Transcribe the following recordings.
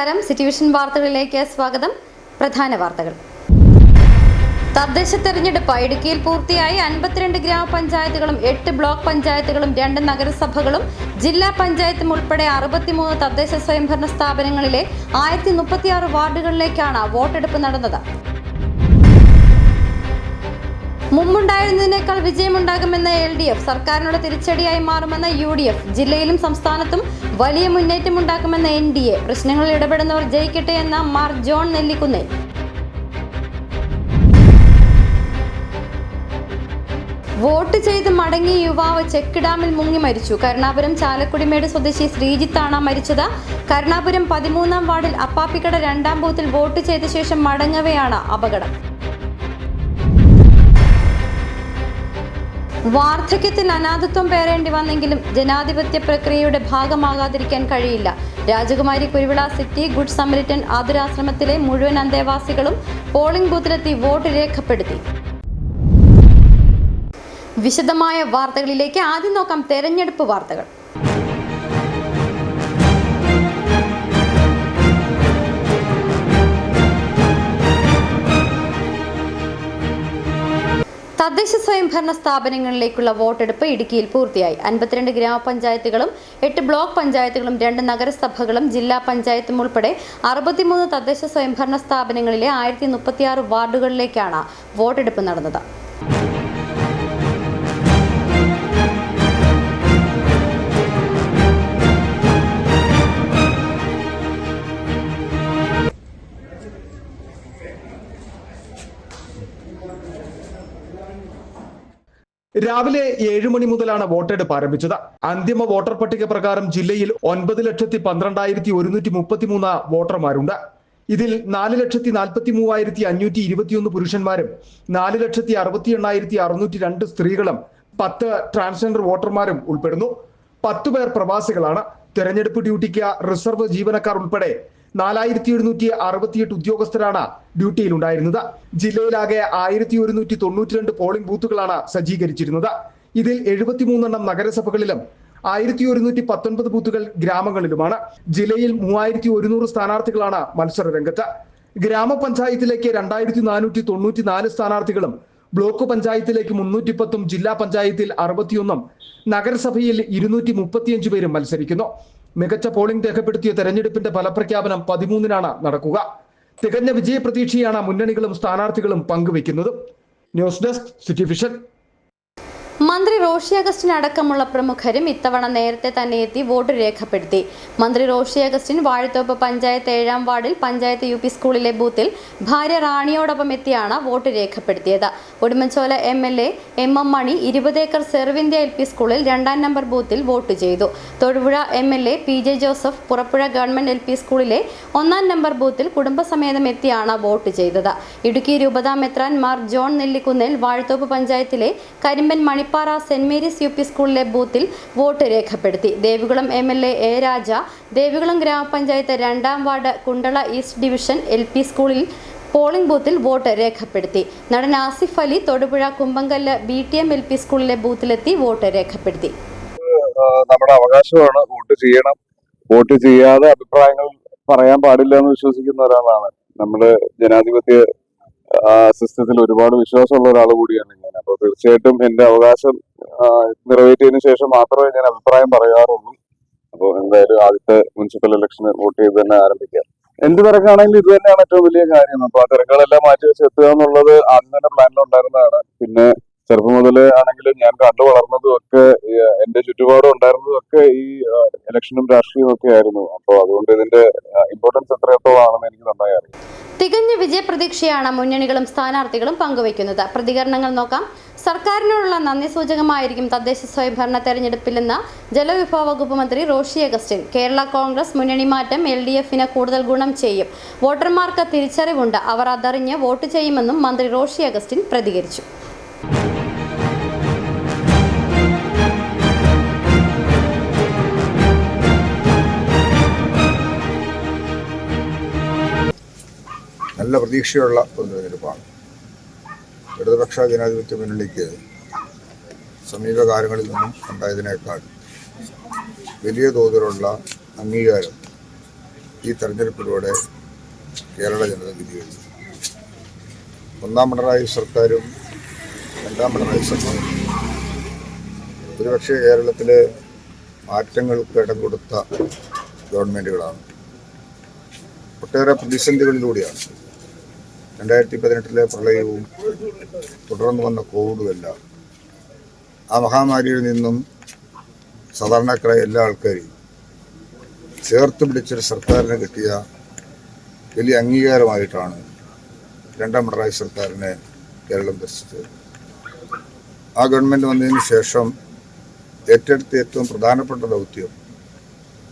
നമസ്കാരം, city vision വാർത്തകളിലേക്ക് സ്വാഗതം. പ്രധാന വാർത്തകൾ. തദ്ദേശ തെരഞ്ഞെടുപ്പ് ഇടുക്കിയിൽ പൂർത്തിയായി. 52 ഗ്രാമപഞ്ചായത്തുകളും 8 ബ്ലോക്ക് പഞ്ചായത്തുകളും 2 നഗരസഭകളും ജില്ലാ പഞ്ചായത്തും ഉൾപ്പെടെ 63 തദ്ദേശ സ്വയംഭരണ സ്ഥാപനങ്ങളിലെ 1036 വാർഡുകളിലേക്കാണ് വോട്ടെടുപ്പ് നടന്നത്. മുമ്പുണ്ടായിരുന്നതിനേക്കാൾ വിജയമുണ്ടാകുമെന്ന LDF, സർക്കാരിനുള്ള തിരിച്ചടിയായി മാറുമെന്ന UDF, ജില്ലയിലും സംസ്ഥാനത്തും വലിയ മുന്നേറ്റമുണ്ടാക്കുമെന്ന NDA, പ്രശ്നങ്ങളിൽ ഇടപെടുന്നവർ ജയിക്കട്ടെ എന്ന മാർ ജോൺ നെല്ലിക്കുന്നേൽ. വോട്ട് ചെയ്ത് മടങ്ങിയ യുവാവ് ചെക്ക് ഡാമിൽ മുങ്ങി മരിച്ചു. കരുണാപുരം ചാലക്കുടിമേട് സ്വദേശി ശ്രീജിത്താണ് മരിച്ചത്. കരുണാപുരം 13-ാം വാർഡിൽ അപ്പാപ്പിക്കട 2-ാം ബൂത്തിൽ വോട്ട് ചെയ്ത ശേഷം മടങ്ങവെയാണ് അപകടം. വാർദ്ധക്യത്തിൽ അനാഥത്വം പേറേണ്ടി വന്നെങ്കിലും ജനാധിപത്യ പ്രക്രിയയുടെ ഭാഗമാകാതിരിക്കാൻ കഴിയില്ല. രാജകുമാരി കുരുവിള സിറ്റി ഗുഡ് സമരിറ്റൻ ആതുരാശ്രമത്തിലെ മുഴുവൻ അന്തേവാസികളും പോളിംഗ് ബൂത്തിലെത്തി വോട്ട് രേഖപ്പെടുത്തി. വിശദമായ വാർത്തകളിലേക്ക് ആദ്യം നോക്കാം. തെരഞ്ഞെടുപ്പ് വാർത്തകൾ. തദ്ദേശ സ്വയംഭരണ സ്ഥാപനങ്ങളിലേക്കുള്ള വോട്ടെടുപ്പ് ഇടുക്കിയിൽ പൂർത്തിയായി. 52 ഗ്രാമപഞ്ചായത്തുകളും 8 ബ്ലോക്ക് പഞ്ചായത്തുകളും 2 നഗരസഭകളും ജില്ലാ പഞ്ചായത്തും ഉൾപ്പെടെ 63 തദ്ദേശ സ്വയംഭരണ സ്ഥാപനങ്ങളിലെ 1036 വാർഡുകളിലേക്കാണ് വോട്ടെടുപ്പ് നടന്നത്. രാവിലെ 7 മണി മുതലാണ് വോട്ടെടുപ്പ് ആരംഭിച്ചത്. അന്തിമ വോട്ടർ പട്ടിക പ്രകാരം ജില്ലയിൽ 9,12,133 വോട്ടർമാരുണ്ട്. ഇതിൽ 4,43,521 പുരുഷന്മാരും 4,68,602 സ്ത്രീകളും 10 ട്രാൻസ്ജെൻഡർ വോട്ടർമാരും ഉൾപ്പെടുന്നു. 10 പേർ പ്രവാസികളാണ്. തെരഞ്ഞെടുപ്പ് ഡ്യൂട്ടിക്ക് റിസർവ് ജീവനക്കാർ ഉൾപ്പെടെ 4,768 ഉദ്യോഗസ്ഥരാണ് ഡ്യൂട്ടിയിലുണ്ടായിരുന്നത്. ജില്ലയിലാകെ 1,192 പോളിംഗ് ബൂത്തുകളാണ് സജ്ജീകരിച്ചിരുന്നത്. ഇതിൽ 73 നഗരസഭകളിലും 1,119 ബൂത്തുകൾ ഗ്രാമങ്ങളിലുമാണ്. ജില്ലയിൽ 3,100 സ്ഥാനാർത്ഥികളാണ് മത്സര രംഗത്ത്. ഗ്രാമപഞ്ചായത്തിലേക്ക് 2,494 സ്ഥാനാർത്ഥികളും ബ്ലോക്ക് പഞ്ചായത്തിലേക്ക് 310, ജില്ലാ പഞ്ചായത്തിൽ 61, നഗരസഭയിൽ 235 പേരും മത്സരിക്കുന്നു. മികച്ച പോളിംഗ് രേഖപ്പെടുത്തിയ തെരഞ്ഞെടുപ്പിന്റെ ഫലപ്രഖ്യാപനം 13-നാണ് നടക്കുക. തികഞ്ഞ വിജയപ്രതീക്ഷയാണ് മുന്നണികളും സ്ഥാനാർത്ഥികളും പങ്കുവെക്കുന്നത്. News desk, city vision. മന്ത്രി റോഷി അഗസ്റ്റിൻ അടക്കമുള്ള പ്രമുഖരും ഇത്തവണ നേരത്തെ തന്നെ എത്തി വോട്ട് രേഖപ്പെടുത്തി. മന്ത്രി റോഷി അഗസ്റ്റിൻ വാഴത്തോപ്പ് പഞ്ചായത്ത് 7-ാം വാർഡിൽ പഞ്ചായത്ത് UP സ്കൂളിലെ ബൂത്തിൽ ഭാര്യ റാണിയോടൊപ്പം എത്തിയാണ് വോട്ട് രേഖപ്പെടുത്തിയത്. ഉടുമ്പൻചോല MLA MM മണി 20 ഏക്കർ സെർവിന്ത്യ LP സ്കൂളിൽ 2-ാം നമ്പർ ബൂത്തിൽ വോട്ട് ചെയ്തു. Thodupuzha MLA PJ Joseph Purappuzha government LP സ്കൂളിലെ 1-ാം നമ്പർ ബൂത്തിൽ കുടുംബസമേതം എത്തിയാണ് വോട്ട് ചെയ്തത്. ഇടുക്കി രൂപതാ മെത്രാൻ മാർ ജോൺ നെല്ലിക്കുന്നേൽ വാഴത്തോപ്പ് പഞ്ചായത്തിലെ കരിമ്പൻ മണിപ്പാറ സെന്റ് മേരീസ് UP സ്കൂളിലെ ബൂത്തിൽ വോട്ട് രേഖപ്പെടുത്തി. ദേവികുളം MLA A രാജ ദേവികുളം ഗ്രാമപഞ്ചായത്ത് 2-ാം ward Kundala east division LP സ്കൂളിൽ പോളിംഗ് ബൂത്തിൽ വോട്ട് രേഖപ്പെടുത്തി. നടൻ ആസിഫ് അലി തൊടുപുഴ കുമ്പങ്കല്ല് BTM LP സ്കൂളിലെ ബൂത്തിലെത്തി വോട്ട് രേഖപ്പെടുത്തി. നമ്മുടെ അവകാശമാണ്, വോട്ട് ചെയ്യണം. വോട്ട് ചെയ്യാതെ അഭിപ്രായങ്ങൾ പറയാൻ പാടില്ല എന്ന് വിശ്വസിക്കുന്ന ഒരാളാണ്. നമ്മുടെ ജനാധിപത്യ സിസ്റ്റത്തിൽ ഒരുപാട് വിശ്വാസമുള്ള ഒരാൾ കൂടിയാണ് ഞാൻ. അപ്പോൾ തീർച്ചയായിട്ടും എന്റെ അവകാശം നിറവേറ്റിയതിനു ശേഷം മാത്രമേ ഞാൻ അഭിപ്രായം പറയാറുള്ളൂ. അപ്പോൾ എന്തായാലും ആദ്യത്തെ മുനിസിപ്പൽ ഇലക്ഷന് വോട്ട് ചെയ്ത് തന്നെ ആരംഭിക്കാം. എന്ത് തിരക്കാണെങ്കിലും ഇത് തന്നെയാണ് ഏറ്റവും വലിയ കാര്യം. അപ്പൊ ആ തിരക്കുകളെല്ലാം മാറ്റി വെച്ച് എത്തുക എന്നുള്ളത് ആദ്യം തന്നെ പ്ലാനിലുണ്ടായിരുന്നതാണ്. പിന്നെ ചെറുപ്പം മുതലേ ആണെങ്കിലും ഞാൻ കണ്ടു വളർന്നതും ഒക്കെ എന്റെ ചുറ്റുപാടും ഉണ്ടായിരുന്നതും ഒക്കെ ഈ ഇലക്ഷനും രാഷ്ട്രീയവും ഒക്കെ ആയിരുന്നു. അപ്പോൾ അതുകൊണ്ട് ഇതിന്റെ ഇമ്പോർട്ടൻസ് എത്രത്തോളം ആണെന്ന് എനിക്ക് നന്നായി അറിയാം. തികഞ്ഞ വിജയപ്രതീക്ഷയാണ് മുന്നണികളും സ്ഥാനാർത്ഥികളും പങ്കുവയ്ക്കുന്നത്. പ്രതികരണങ്ങൾ നോക്കാം. സർക്കാരിനോടുള്ള നന്ദി സൂചകമായിരിക്കും തദ്ദേശ സ്വയംഭരണ തെരഞ്ഞെടുപ്പിലെന്ന് ജലവിഭവ വകുപ്പ് മന്ത്രി റോഷി അഗസ്റ്റിൻ. കേരള കോൺഗ്രസ് മുന്നണി മാറ്റം LDFന് കൂടുതൽ ഗുണം ചെയ്യും. വോട്ടർമാർക്ക് തിരിച്ചറിവുണ്ട്, അവർ അതറിഞ്ഞ് വോട്ട് ചെയ്യുമെന്നും മന്ത്രി റോഷി അഗസ്റ്റിൻ പ്രതികരിച്ചു. നല്ല പ്രതീക്ഷയുള്ള ഒരു തെരഞ്ഞെടുപ്പാണ്. ഇടതുപക്ഷ ജനാധിപത്യ മുന്നണിക്ക് സമീപകാലങ്ങളിൽ നിന്നും ഉണ്ടായതിനേക്കാൾ വലിയ തോതിലുള്ള അംഗീകാരം ഈ തെരഞ്ഞെടുപ്പിലൂടെ കേരള ജനത വിധി എഴുതി. ഒന്നാം പിണറായി സർക്കാരും രണ്ടാം പിണറായി സർക്കാരും ഒരുപക്ഷെ കേരളത്തിലെ മാറ്റങ്ങൾക്ക് ഇടം കൊടുത്ത ഗവൺമെൻറ്റുകളാണ്. ഒട്ടേറെ പ്രതിസന്ധികളിലൂടെയാണ് 2018 പ്രളയവും തുടർന്ന് വന്ന കോവിഡുമെല്ലാം ആ മഹാമാരിയിൽ നിന്നും സാധാരണക്കാരായ എല്ലാ ആൾക്കാരെയും ചേർത്ത് പിടിച്ചൊരു സർക്കാരിന് കിട്ടിയ വലിയ അംഗീകാരമായിട്ടാണ് രണ്ടാം പിണറായി സർക്കാരിനെ കേരളം ദർശിച്ചത്. ആ ഗവൺമെൻറ് വന്നതിന് ശേഷം ഏറ്റെടുത്ത ഏറ്റവും പ്രധാനപ്പെട്ട ദൗത്യം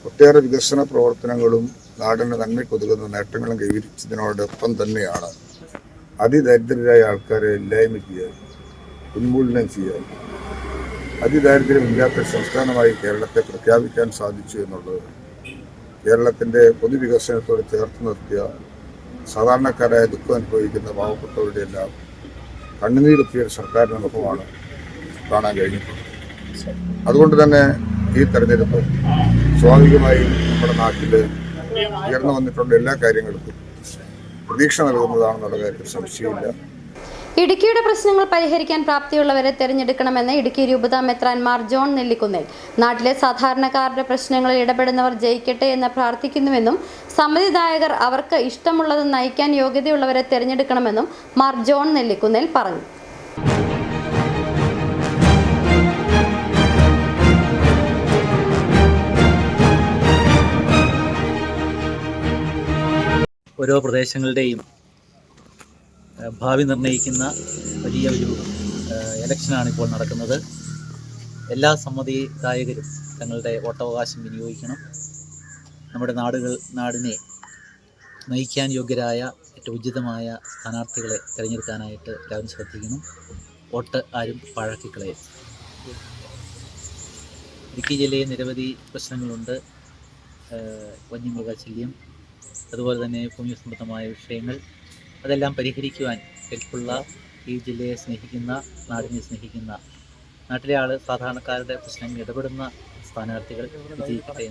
ഒട്ടേറെ വികസന പ്രവർത്തനങ്ങളും നാടിന് നന്മയ്ക്കൊതുകുന്ന നേട്ടങ്ങളും കൈവരിച്ചതിനോടൊപ്പം തന്നെയാണ് അതിദരിദ്രരായ ആൾക്കാരെ ഇല്ലായ്മ ചെയ്യാൻ, ഉന്മൂലനം ചെയ്യാൻ, അതിദാരിദ്ര്യമില്ലാത്ത സംസ്ഥാനമായി കേരളത്തെ പ്രഖ്യാപിക്കാൻ സാധിച്ചു എന്നുള്ളത് കേരളത്തിൻ്റെ പൊതുവികസനത്തോട് ചേർത്ത് നിർത്തിയ സാധാരണക്കാരായ ദുഃഖം അനുഭവിക്കുന്ന പാവപ്പെട്ടവരുടെ എല്ലാം കണ്ണുനീരൊപ്പിയ സർക്കാരിൻ്റെ മുഖമാണ് കാണാൻ കഴിഞ്ഞിട്ടുള്ളത്. അതുകൊണ്ട് തന്നെ ഈ തെരഞ്ഞെടുപ്പ് സ്വാഭാവികമായും നമ്മുടെ നാട്ടിൽ ഉയർന്നു വന്നിട്ടുള്ള എല്ലാ കാര്യങ്ങൾക്കും പ്രതീക്ഷ നൽകുന്നതാണെന്നുള്ള കാര്യത്തിൽ സംശയമില്ല. ഇടുക്കിയുടെ പ്രശ്നങ്ങൾ പരിഹരിക്കാൻ പ്രാപ്തിയുള്ളവരെ തെരഞ്ഞെടുക്കണമെന്ന് ഇടുക്കി രൂപതാ മെത്രാൻമാർ ജോൺ നെല്ലിക്കുന്നേൽ. നാട്ടിലെ സാധാരണക്കാരുടെ പ്രശ്നങ്ങളിൽ ഇടപെടുന്നവർ ജയിക്കട്ടെ എന്ന് പ്രാർത്ഥിക്കുന്നുവെന്നും സമ്മതിദായകർ അവർക്ക് ഇഷ്ടമുള്ളത് നയിക്കാൻ യോഗ്യതയുള്ളവരെ തെരഞ്ഞെടുക്കണമെന്നും മാർ ജോൺ നെല്ലിക്കുന്നേൽ പറഞ്ഞു. ഓരോ പ്രദേശങ്ങളുടെയും ഭാവി നിർണ്ണയിക്കുന്ന വലിയ ഒരു ഇലക്ഷനാണ് ഇപ്പോൾ നടക്കുന്നത്. എല്ലാ സമ്മതിദായകരും തങ്ങളുടെ വോട്ടവകാശം വിനിയോഗിക്കണം. നമ്മുടെ നാടിനെ നയിക്കാൻ യോഗ്യരായ ഏറ്റവും ഉചിതമായ സ്ഥാനാർത്ഥികളെ തിരഞ്ഞെടുക്കാനായിട്ട് എല്ലാവരും ശ്രദ്ധിക്കണം. വോട്ട് ആരും പാഴാക്കിക്കളയരുത്. ഇടുക്കി ജില്ലയിൽ നിരവധി പ്രശ്നങ്ങളുണ്ട്. വന്യമൃഗശല്യം, അതുപോലെ തന്നെ ഭൂമി സംബന്ധമായ വിഷയങ്ങൾ, അതെല്ലാം പരിഹരിക്കുവാൻ കെൽപ്പുള്ള, ഈ ജില്ലയെ സ്നേഹിക്കുന്ന, നാടിനെ സ്നേഹിക്കുന്ന, നാട്ടിലെ സാധാരണക്കാരുടെ പ്രശ്നങ്ങൾ ഇടപെടുന്ന സ്ഥാനാർത്ഥികൾ വിജയിക്കട്ടെ.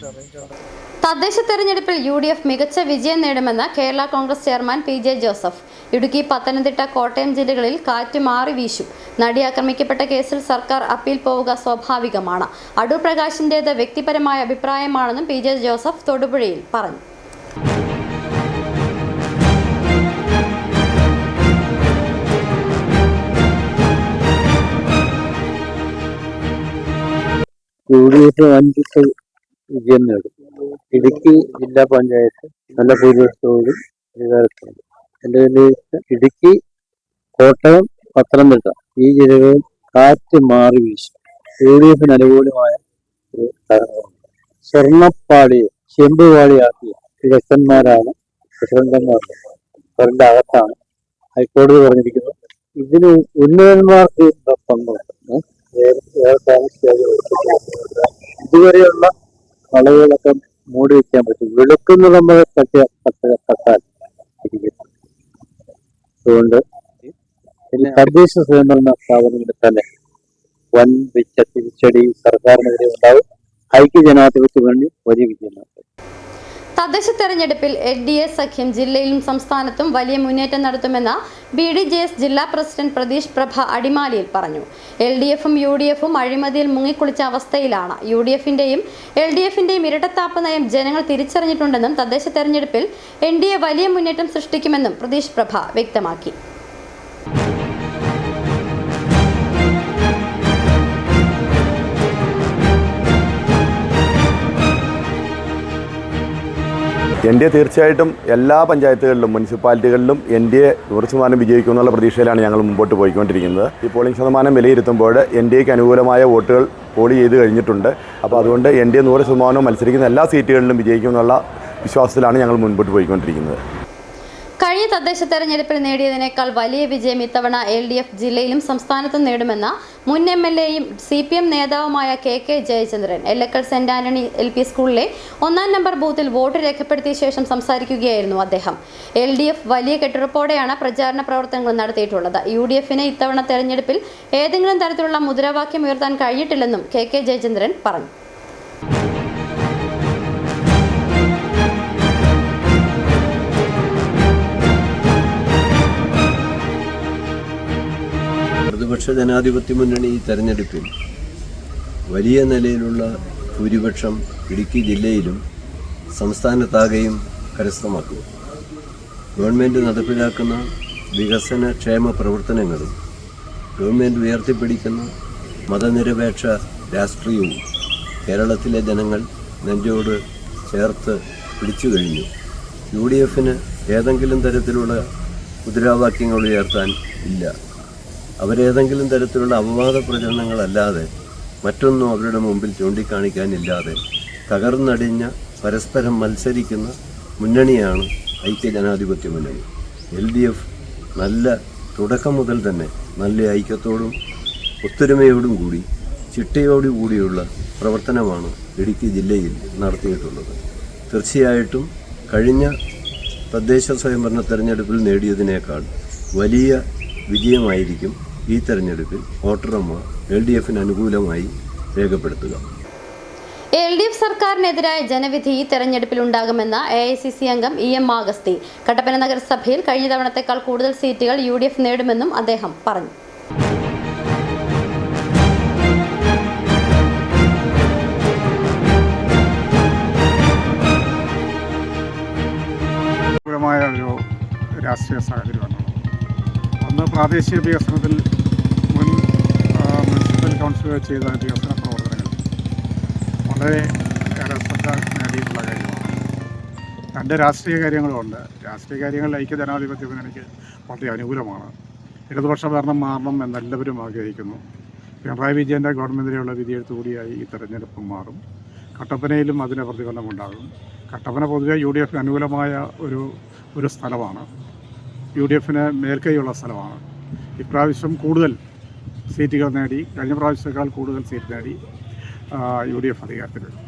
തദ്ദേശ തെരഞ്ഞെടുപ്പിൽ UDF മികച്ച വിജയം നേടുമെന്ന് കേരള കോൺഗ്രസ് ചെയർമാൻ PJ ജോസഫ്. ഇടുക്കി, പത്തനംതിട്ട, കോട്ടയം ജില്ലകളിൽ കാറ്റ് മാറി വീശും. നടി ആക്രമിക്കപ്പെട്ട കേസിൽ സർക്കാർ അപ്പീൽ പോവുക സ്വാഭാവികമാണ്. അടൂർ പ്രകാശിൻ്റേത് വ്യക്തിപരമായ അഭിപ്രായമാണെന്നും PJ ജോസഫ് തൊടുപുഴയിൽ പറഞ്ഞു. UDF 5 വിജയം നേടും. ഇടുക്കി ജില്ലാ പഞ്ചായത്ത് നല്ല ഭൂരിപക്ഷത്തോടും അധികാരത്തിലുണ്ട്. എൻ്റെ ഇടുക്കി, കോട്ടയം, പത്തനംതിട്ട ഈ ജില്ലകളിൽ കാറ്റ് മാറി വീശും. UDF അനുകൂലമായ ഒരു കാരണമാണ്. സ്വർണ്ണപ്പാളിയെ ചെമ്പുപാളിയാക്കിയ വിദഗ്ധന്മാരാണ് പ്രസിഡന്റുമാർ. അവരുടെ അകത്താണ് ഹൈക്കോടതി പറഞ്ഞിരിക്കുന്നത്. ഇതിന് ഉന്നതന്മാർക്ക് പങ്കുണ്ട്. ഇതുവരെയുള്ള കളവുകളൊക്കെ മൂടി വയ്ക്കാൻ പറ്റും. വെളുക്കുന്ന നമ്മൾ കട്ടാൽ ഇരിക്കും. അതുകൊണ്ട് തദ്ദേശ സ്വയംഭരണ സ്ഥാപനങ്ങളിൽ തന്നെ വൻ തിരിച്ചടി സർക്കാരിനെതിരെ ഉണ്ടാവും. ഐക്യജനാധിപത്യ മുന്നണി വലിയ വിജയം. തദ്ദേശ തെരഞ്ഞെടുപ്പിൽ LDA സഖ്യം ജില്ലയിലും സംസ്ഥാനത്തും വലിയ മുന്നേറ്റം നടത്തുമെന്ന് BDJS ജില്ലാ പ്രസിഡന്റ് പ്രതീഷ് പ്രഭ അടിമാലിയിൽ പറഞ്ഞു. LDFും UDFും അഴിമതിയിൽ മുങ്ങിക്കുളിച്ച അവസ്ഥയിലാണ്. UDFിന്റെയും LDFിന്റെയും ഇരട്ടത്താപ്പ് നയം ജനങ്ങൾ തിരിച്ചറിഞ്ഞിട്ടുണ്ടെന്നും തദ്ദേശ തെരഞ്ഞെടുപ്പിൽ NDA വലിയ മുന്നേറ്റം സൃഷ്ടിക്കുമെന്നും പ്രതീഷ് പ്രഭ വ്യക്തമാക്കി. NDA തീർച്ചയായിട്ടും എല്ലാ പഞ്ചായത്തുകളിലും മുനിസിപ്പാലിറ്റികളിലും NDA 100% വിജയിക്കുമെന്നുള്ള പ്രതീക്ഷയിലാണ് ഞങ്ങൾ മുമ്പോട്ട് പോയിക്കൊണ്ടിരിക്കുന്നത്. ഈ പോളിംഗ് ശതമാനം വിലയിരുത്തുമ്പോൾ NDAക്ക് അനുകൂലമായ വോട്ടുകൾ പോൾ ചെയ്ത് കഴിഞ്ഞിട്ടുണ്ട്. അപ്പോൾ അതുകൊണ്ട് NDA 100% മത്സരിക്കുന്ന എല്ലാ സീറ്റുകളിലും വിജയിക്കുമെന്നുള്ള വിശ്വാസത്തിലാണ് ഞങ്ങൾ മുൻപോട്ട് പോയിക്കൊണ്ടിരിക്കുന്നത്. കഴിഞ്ഞ തദ്ദേശ തെരഞ്ഞെടുപ്പിൽ നേടിയതിനേക്കാൾ വലിയ വിജയം ഇത്തവണ LDF ജില്ലയിലും സംസ്ഥാനത്തും നേടുമെന്ന് മുൻ MLAയും CPM നേതാവുമായ KK Jayachandran Ellakkal saint Antony LP സ്കൂളിലെ 1-ാം നമ്പർ ബൂത്തിൽ വോട്ട് രേഖപ്പെടുത്തിയ ശേഷം സംസാരിക്കുകയായിരുന്നു അദ്ദേഹം. LDF വലിയ കെട്ടുറപ്പോടെയാണ് പ്രചാരണ പ്രവർത്തനങ്ങൾ നടത്തിയിട്ടുള്ളത്. UDFന് ഇത്തവണ തെരഞ്ഞെടുപ്പിൽ ഏതെങ്കിലും തരത്തിലുള്ള മുദ്രാവാക്യം ഉയർത്താൻ കഴിഞ്ഞിട്ടില്ലെന്നും KK ജയചന്ദ്രൻ പറഞ്ഞു. ഇടതുപക്ഷ ജനാധിപത്യ മുന്നണി ഈ തെരഞ്ഞെടുപ്പിൽ വലിയ നിലയിലുള്ള ഭൂരിപക്ഷം ഇടുക്കി ജില്ലയിലും സംസ്ഥാനത്താകെയും കരസ്ഥമാക്കും. ഗവൺമെൻറ് നടപ്പിലാക്കുന്ന വികസന ക്ഷേമ പ്രവർത്തനങ്ങളും ഗവൺമെൻറ് ഉയർത്തിപ്പിടിക്കുന്ന മതനിരപേക്ഷ രാഷ്ട്രീയവും കേരളത്തിലെ ജനങ്ങൾ നെഞ്ചോട് ചേർത്ത് പിടിച്ചു കഴിഞ്ഞു. UDFന് ഏതെങ്കിലും തരത്തിലുള്ള മുദ്രാവാക്യങ്ങൾ ഉയർത്താൻ ഇല്ല. അവരേതെങ്കിലും തരത്തിലുള്ള അപവാദ പ്രചരണങ്ങളല്ലാതെ മറ്റൊന്നും അവരുടെ മുമ്പിൽ ചൂണ്ടിക്കാണിക്കാനില്ലാതെ തകർന്നടിഞ്ഞ പരസ്പരം മത്സരിക്കുന്ന മുന്നണിയാണ് ഐക്യജനാധിപത്യ മുന്നണി. LDF നല്ല തുടക്കം മുതൽ തന്നെ നല്ല ഐക്യത്തോടും ഒത്തൊരുമയോടും കൂടി ചിട്ടയോടുകൂടിയുള്ള പ്രവർത്തനമാണ് ഇടുക്കി ജില്ലയിൽ നടത്തിയിട്ടുള്ളത്. തീർച്ചയായിട്ടും കഴിഞ്ഞ തദ്ദേശ സ്വയംഭരണ തെരഞ്ഞെടുപ്പിൽ നേടിയതിനേക്കാൾ വലിയ വിജയമായിരിക്കും ഈ തെരഞ്ഞെടുപ്പിൽ വോട്ടർമാർ LDFന് അനുകൂലമായി രേഖപ്പെടുത്തുക. LDF സർക്കാരിനെതിരായ ജനവിധി ഈ തെരഞ്ഞെടുപ്പിൽ ഉണ്ടാകുമെന്ന AICC അംഗം EM ആഗസ്തി. കട്ടപ്പന നഗരസഭയിൽ കഴിഞ്ഞ തവണത്തേക്കാൾ കൂടുതൽ സീറ്റുകൾ UDF നേടുമെന്നും അദ്ദേഹം പറഞ്ഞു. ഒരു രാഷ്ട്രീയ സാഹചര്യമാണ്. ഒന്ന്, പ്രാദേശിക വികസനത്തിൽ മുനിസിപ്പൽ കൗൺസിലുകൾ ചെയ്ത വികസന പ്രവർത്തനങ്ങൾ വളരെ ശ്രദ്ധ നേടിയിട്ടുള്ള കാര്യമാണ്. രണ്ട് രാഷ്ട്രീയ കാര്യങ്ങളുമുണ്ട്. രാഷ്ട്രീയ കാര്യങ്ങളിൽ ഐക്യജനാധിപത്യ മുന്നണിക്ക് വളരെ അനുകൂലമാണ്. ഇടതുപക്ഷ ഭരണം മാറണം എന്നെല്ലാവരും ആഗ്രഹിക്കുന്നു. പിണറായി വിജയൻ്റെ ഗവൺമെൻറ്റിനുള്ള വിധിയെഴുത്തുകൂടിയായി ഈ തെരഞ്ഞെടുപ്പ് മാറും. കട്ടപ്പനയിലും അതിന് പ്രതിഫലമുണ്ടാകും. കട്ടപ്പന പൊതുവെ UDF അനുകൂലമായ ഒരു സ്ഥലമാണ്. UDFന് മേൽക്കൈയുള്ള സ്ഥലമാണ്. ഇപ്രാവശ്യം കൂടുതൽ സീറ്റുകൾ നേടി, കഴിഞ്ഞ പ്രാവശ്യത്തേക്കാൾ കൂടുതൽ സീറ്റ് നേടി UDF അധികാരത്തിൽ വരും.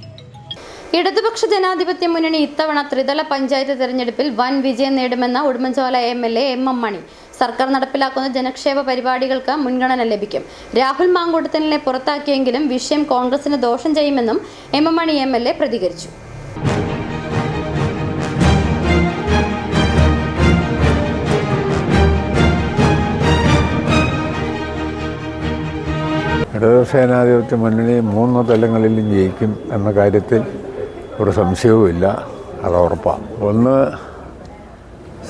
ഇടതുപക്ഷ ജനാധിപത്യ മുന്നണി ഇത്തവണ ത്രിതല പഞ്ചായത്ത് തെരഞ്ഞെടുപ്പിൽ വൻ വിജയം നേടുമെന്ന ഉടുമ്പൻചോല MLA MM മണി. സർക്കാർ നടപ്പിലാക്കുന്ന ജനക്ഷേമ പരിപാടികൾക്ക് മുൻഗണന ലഭിക്കും. രാഹുൽ മാങ്കൂട്ടത്തിനെ പുറത്താക്കിയെങ്കിലും വിഷയം കോൺഗ്രസിന് ദോഷം ചെയ്യുമെന്നും MM മണി MLA പ്രതികരിച്ചു. ഇടതുസേനാധിപത്യ മുന്നണി 3 തലങ്ങളിലും ജയിക്കും എന്ന കാര്യത്തിൽ ഒരു സംശയവുമില്ല, അത് ഉറപ്പാണ്. ഒന്ന്,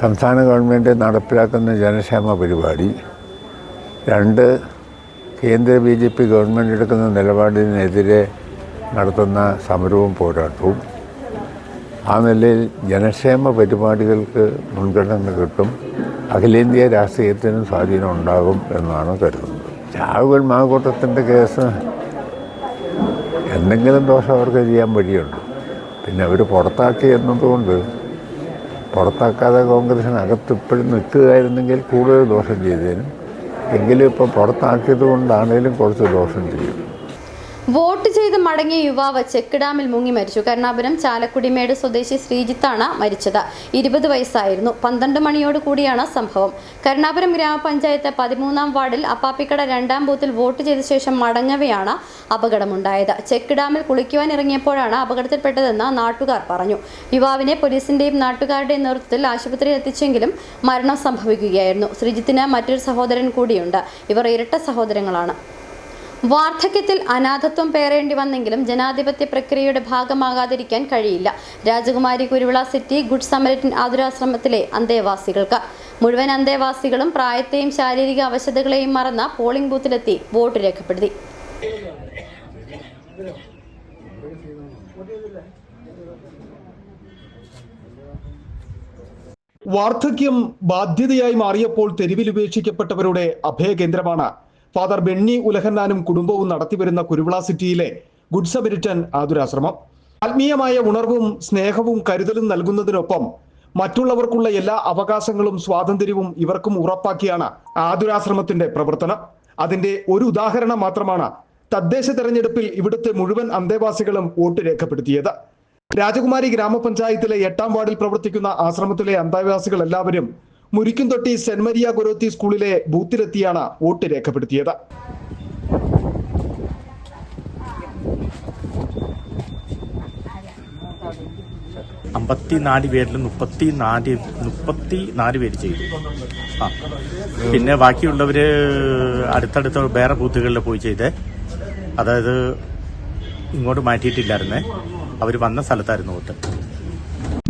സംസ്ഥാന ഗവൺമെൻറ് നടപ്പിലാക്കുന്ന ജനക്ഷേമ പരിപാടി. 2, കേന്ദ്ര BJP ഗവൺമെൻറ് എടുക്കുന്ന നിലപാടിനെതിരെ നടത്തുന്ന സമരവും പോരാട്ടവും. ആ നിലയിൽ ജനക്ഷേമ പരിപാടികൾക്ക് മുൻഗണന കിട്ടും. അഖിലേന്ത്യാ രാഷ്ട്രീയത്തിനും സ്വാധീനം ഉണ്ടാകും എന്നാണ് കരുതുന്നത്. രാഹുൽ മാങ്കൂട്ടത്തിൻ്റെ കേസ് എന്തെങ്കിലും ദോഷം അവർക്ക് ചെയ്യാൻ വഴിയുണ്ട്. പിന്നെ അവർ പുറത്താക്കി എന്നതുകൊണ്ട് പുറത്താക്കാതെ കോൺഗ്രസിനകത്ത് ഇപ്പോഴും നിൽക്കുകയായിരുന്നെങ്കിൽ കൂടുതൽ ദോഷം ചെയ്തേനും. എങ്കിലും ഇപ്പോൾ പുറത്താക്കിയത് കൊണ്ടാണേലും കുറച്ച് ദോഷം ചെയ്യും. വോട്ട് ചെയ്ത് മടങ്ങിയ യുവാവ് ചെക്ക് ഡാമിൽ മുങ്ങി മരിച്ചു. കരുണാപുരം ചാലക്കുടിമേട് സ്വദേശി ശ്രീജിത്താണ് മരിച്ചത്. 20 വയസ്സായിരുന്നു. 12 മണിയോട് കൂടിയാണ് സംഭവം. കരുണാപുരം ഗ്രാമപഞ്ചായത്ത് 13-ാം വാർഡിൽ അപ്പാപ്പിക്കട 2-ാം ബൂത്തിൽ വോട്ട് ചെയ്ത ശേഷം മടങ്ങവെയാണ് അപകടമുണ്ടായത്. ചെക്ക് ഡാമിൽ കുളിക്കുവാൻ ഇറങ്ങിയപ്പോഴാണ് അപകടത്തിൽപ്പെട്ടതെന്ന് നാട്ടുകാർ പറഞ്ഞു. യുവാവിനെ പോലീസിന്റെയും നാട്ടുകാരുടെയും നേതൃത്വത്തിൽ ആശുപത്രിയിൽ എത്തിച്ചെങ്കിലും മരണം സംഭവിക്കുകയായിരുന്നു. ശ്രീജിത്തിന് മറ്റൊരു സഹോദരൻ കൂടിയുണ്ട്. ഇവർ ഇരട്ട സഹോദരങ്ങളാണ്. വാർദ്ധക്യത്തിൽ അനാഥത്വം പേറേണ്ടി വന്നെങ്കിലും ജനാധിപത്യ പ്രക്രിയയുടെ ഭാഗമാകാതിരിക്കാൻ കഴിയില്ല. രാജകുമാരി കുരുവിള സിറ്റി ഗുഡ് സമരിറ്റൻ ആതുരാശ്രമത്തിലെ അന്തേവാസികൾക്ക്. മുഴുവൻ അന്തേവാസികളും പ്രായത്തെയും ശാരീരിക അവശതകളെയും മറന്ന പോളിംഗ് ബൂത്തിലെത്തി വോട്ട് രേഖപ്പെടുത്തി. വാർദ്ധക്യം ബാധ്യതയായി മാറിയപ്പോൾ തെരുവിൽ ഉപേക്ഷിക്കപ്പെട്ടവരുടെ അഭയകേന്ദ്രമാണ് ഫാദർ ബെന്നി ഉലഹന്നാനും കുടുംബവും നടത്തിവരുന്ന കുരുവിള സിറ്റിയിലെ ഗുഡ് സമരിറ്റൻ ആതുരാശ്രമം. ആത്മീയമായ ഉണർവും സ്നേഹവും കരുതലും നൽകുന്നതിനൊപ്പം മറ്റുള്ളവർക്കുള്ള എല്ലാ അവകാശങ്ങളും സ്വാതന്ത്ര്യവും ഇവർക്കും ഉറപ്പാക്കിയാണ് ആതുരാശ്രമത്തിന്റെ പ്രവർത്തനം. അതിന്റെ ഒരു ഉദാഹരണം മാത്രമാണ് തദ്ദേശ തെരഞ്ഞെടുപ്പിൽ ഇവിടുത്തെ മുഴുവൻ അന്തേവാസികളും വോട്ട് രേഖപ്പെടുത്തിയത്. രാജകുമാരി ഗ്രാമപഞ്ചായത്തിലെ 8-ാം വാർഡിൽ പ്രവർത്തിക്കുന്ന ആശ്രമത്തിലെ അന്തേവാസികൾ എല്ലാവരും മുരിക്കുംതൊട്ടി സെന്റ് മരിയ ഗൊരോത്തി സ്കൂളിലെ ബൂത്തിലെത്തിയാണ് വോട്ട് രേഖപ്പെടുത്തിയത്. 54 പേരിൽ 34 പേര് ചെയ്തു. പിന്നെ ബാക്കിയുള്ളവര് അടുത്തടുത്ത വേറെ ബൂത്തുകളിൽ പോയി ചെയ്തേ. അതായത് ഇങ്ങോട്ട് മാറ്റിയിട്ടില്ലായിരുന്നേ, അവർ വന്ന സ്ഥലത്തായിരുന്നു വോട്ട്.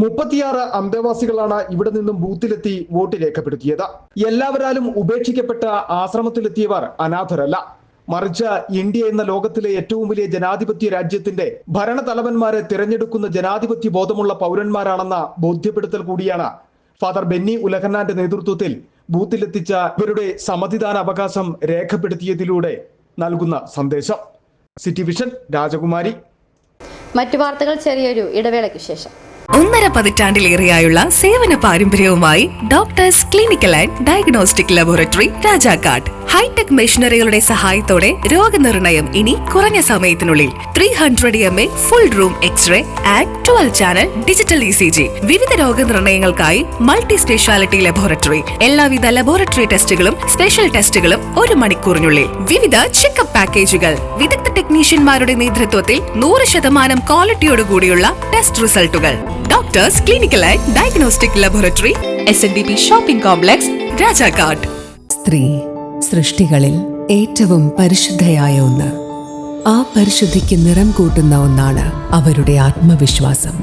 36 അന്തേവാസികളാണ് ഇവിടെ നിന്നും ബൂത്തിലെത്തി വോട്ട് രേഖപ്പെടുത്തിയത്. എല്ലാവരാലും ഉപേക്ഷിക്കപ്പെട്ട ആശ്രമത്തിലെത്തിയവർ അനാഥരല്ല, മറിച്ച് ഇന്ത്യ എന്ന ലോകത്തിലെ ഏറ്റവും വലിയ ജനാധിപത്യ രാജ്യത്തിന്റെ ഭരണതലവന്മാരെ തിരഞ്ഞെടുക്കുന്ന ജനാധിപത്യ ബോധമുള്ള പൗരന്മാരാണെന്ന ബോധ്യപ്പെടുത്തൽ കൂടിയാണ് ഫാദർ ബെന്നി ഉലഹന്നാന്റെ നേതൃത്വത്തിൽ ബൂത്തിലെത്തിച്ച ഇവരുടെ സമ്മതിദാന അവകാശം രേഖപ്പെടുത്തിയതിലൂടെ നൽകുന്ന സന്ദേശം. സിറ്റി വിഷൻ, രാജകുമാരി. മറ്റു വാർത്തകൾ ചെറിയൊരു ഇടവേളയ്ക്ക് ശേഷം. 1.5 പതിറ്റാണ്ടിലേറെയായുള്ള സേവന പാരമ്പര്യവുമായി doctors clinical and diagnostic laboratory Rajakkad. Hi tech മെഷീനറികളുടെ സഹായത്തോടെ രോഗനിർണയം ഇനി കുറഞ്ഞ സമയത്തിനുള്ളിൽ. 300 mA full room x ray and 12 channel digital ECG. വിവിധ രോഗനിർണയങ്ങൾക്കായി മൾട്ടി സ്പെഷ്യാലിറ്റി ലബോറട്ടറി. എല്ലാവിധ ലബോറട്ടറി ടെസ്റ്റുകളും സ്പെഷ്യൽ ടെസ്റ്റുകളും 1 മണിക്കൂറിനുള്ളിൽ. വിവിധ ചെക്കപ്പ് പാക്കേജുകൾ. വിദഗ്ധ ടെക്നീഷ്യന്മാരുടെ നേതൃത്വത്തിൽ 100% ക്വാളിറ്റിയോടുകൂടിയുള്ള ടെസ്റ്റ് റിസൾട്ടുകൾ. Doctors clinical and diagnostic laboratory, SNDP shopping complex, Rajakkad. സ്ത്രീ സൃഷ്ടികളിൽ ഏറ്റവും പരിശുദ്ധയായ ഒന്ന്. ആ പരിശുദ്ധിക്ക് നിറം കൂട്ടുന്ന ഒന്നാണ് അവരുടെ ആത്മവിശ്വാസം.